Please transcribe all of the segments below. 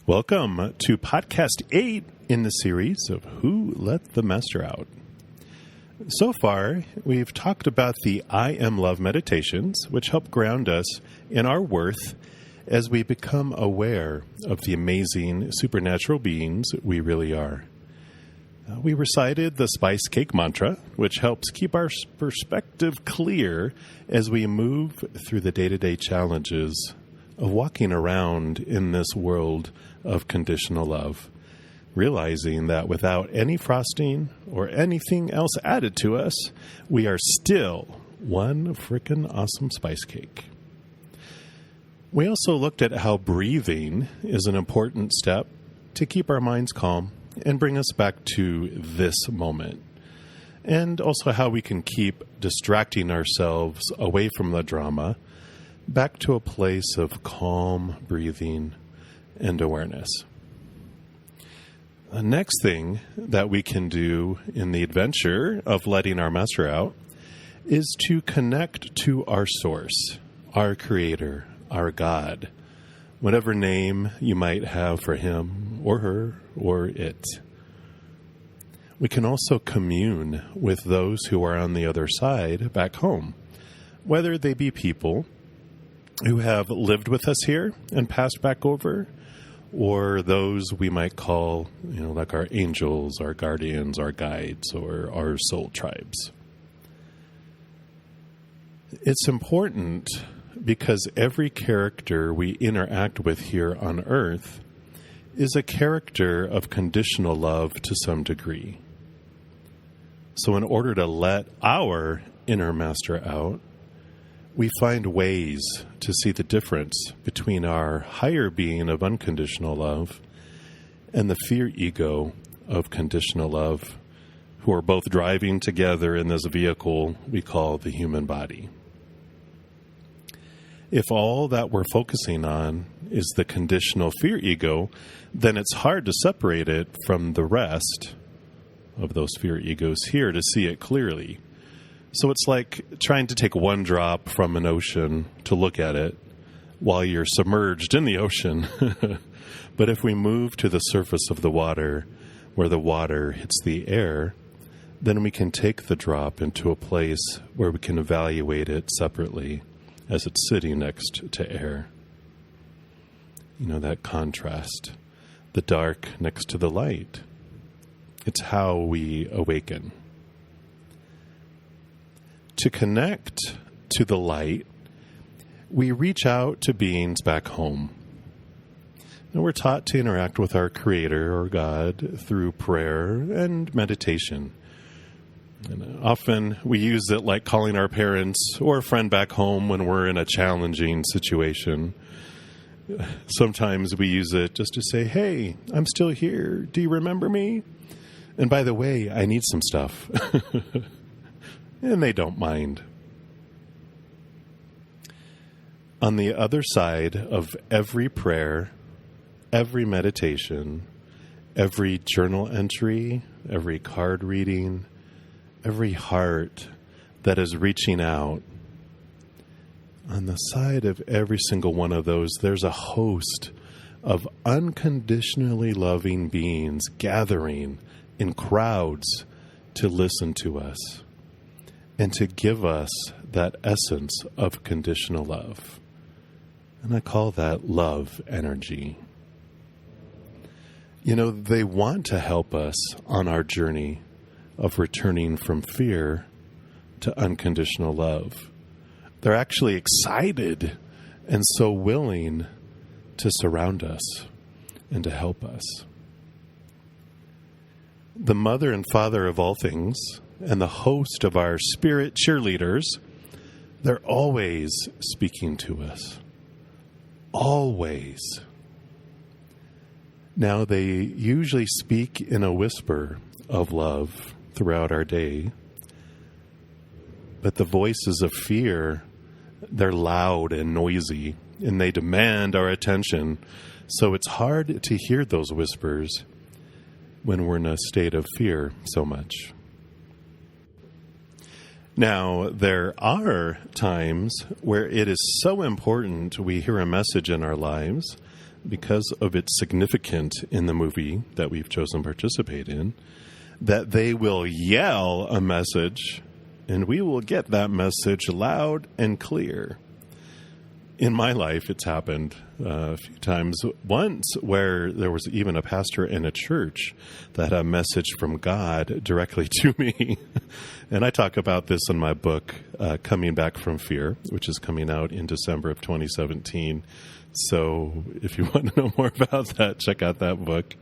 Welcome to podcast 8 in the series of Who Let the Master Out. So far, we've talked about the I Am Love meditations, which help ground us in our worth as we become aware of the amazing supernatural beings we really are. We recited the spice cake mantra, which helps keep our perspective clear as we move through the day-to-day challenges of walking around in this world of conditional love, realizing that without any frosting or anything else added to us, we are still one frickin' awesome spice cake. We also looked at how breathing is an important step to keep our minds calm and bring us back to this moment, and also how we can keep distracting ourselves away from the drama back to a place of calm breathing and awareness. The next thing that we can do in the adventure of letting our master out is to connect to our source, our creator, our God, whatever name you might have for him or her or it. We can also commune with those who are on the other side back home, whether they be people who have lived with us here and passed back over, or those we might call, like our angels, our guardians, our guides, or our soul tribes. It's important because every character we interact with here on Earth is a character of conditional love to some degree. So in order to let our inner master out, we find ways to see the difference between our higher being of unconditional love and the fear ego of conditional love, who are both driving together in this vehicle we call the human body. If all that we're focusing on is the conditional fear ego, then it's hard to separate it from the rest of those fear egos here to see it clearly. So it's like trying to take one drop from an ocean to look at it while you're submerged in the ocean. But if we move to the surface of the water, where the water hits the air, then we can take the drop into a place where we can evaluate it separately as it's sitting next to air. That contrast, the dark next to the light. It's how we awaken. To connect to the light, we reach out to beings back home. And we're taught to interact with our Creator or God through prayer and meditation. And often we use it like calling our parents or a friend back home when we're in a challenging situation. Sometimes we use it just to say, "Hey, I'm still here. Do you remember me? And by the way, I need some stuff." And they don't mind. On the other side of every prayer, every meditation, every journal entry, every card reading, every heart that is reaching out, on the side of every single one of those, there's a host of unconditionally loving beings gathering in crowds to listen to us and to give us that essence of conditional love. And I call that love energy. They want to help us on our journey of returning from fear to unconditional love. They're actually excited and so willing to surround us and to help us. The mother and father of all things and the host of our spirit cheerleaders, they're always speaking to us. Always. Now, they usually speak in a whisper of love throughout our day, but the voices of fear, they're loud and noisy, and they demand our attention, so it's hard to hear those whispers when we're in a state of fear so much. Now, there are times where it is so important we hear a message in our lives because of its significance in the movie that we've chosen to participate in, that they will yell a message and we will get that message loud and clear. In my life, it's happened a few times. Once where there was even a pastor in a church that had a message from God directly to me. And I talk about this in my book, Coming Back from Fear, which is coming out in December of 2017. So if you want to know more about that, check out that book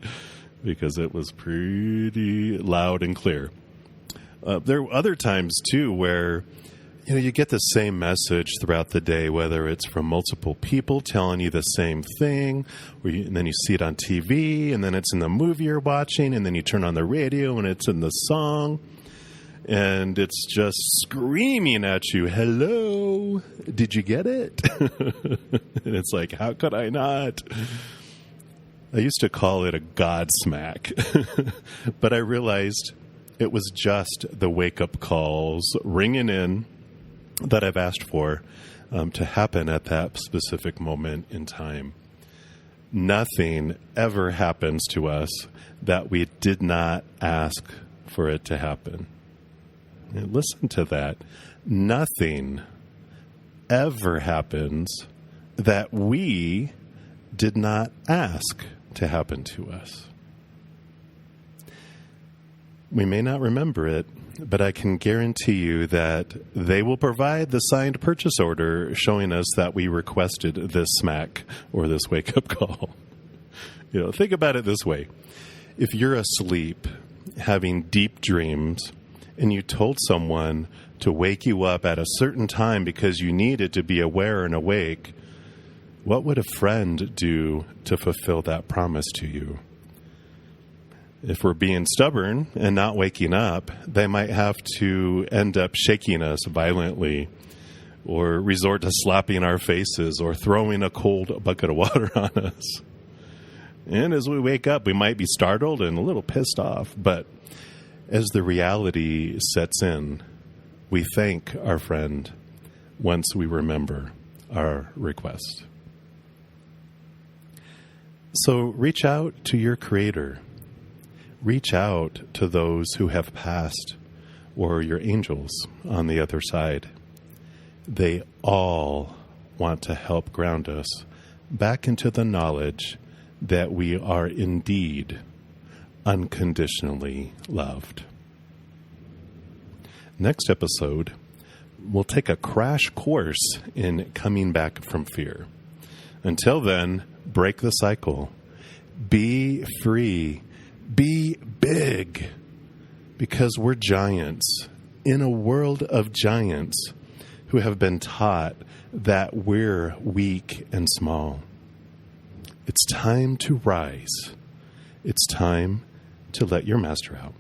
because it was pretty loud and clear. There are other times, too, where you get the same message throughout the day, whether it's from multiple people telling you the same thing, and then you see it on TV, and then it's in the movie you're watching, and then you turn on the radio, and it's in the song, and it's just screaming at you, hello, did you get it? And it's like, how could I not? I used to call it a God smack, but I realized it was just the wake-up calls ringing in that I've asked for to happen at that specific moment in time. Nothing ever happens to us that we did not ask for it to happen. And listen to that. Nothing ever happens that we did not ask to happen to us. We may not remember it, but I can guarantee you that they will provide the signed purchase order showing us that we requested this smack or this wake-up call. Think about it this way. If you're asleep, having deep dreams, and you told someone to wake you up at a certain time because you needed to be aware and awake, what would a friend do to fulfill that promise to you? If we're being stubborn and not waking up, they might have to end up shaking us violently or resort to slapping our faces or throwing a cold bucket of water on us. And as we wake up, we might be startled and a little pissed off. But as the reality sets in, we thank our friend once we remember our request. So reach out to your Creator. Reach out to those who have passed or your angels on the other side. They all want to help ground us back into the knowledge that we are indeed unconditionally loved. Next episode, we'll take a crash course in coming back from fear. Until then, break the cycle. Be free. Be big, because we're giants in a world of giants who have been taught that we're weak and small. It's time to rise. It's time to let your master out.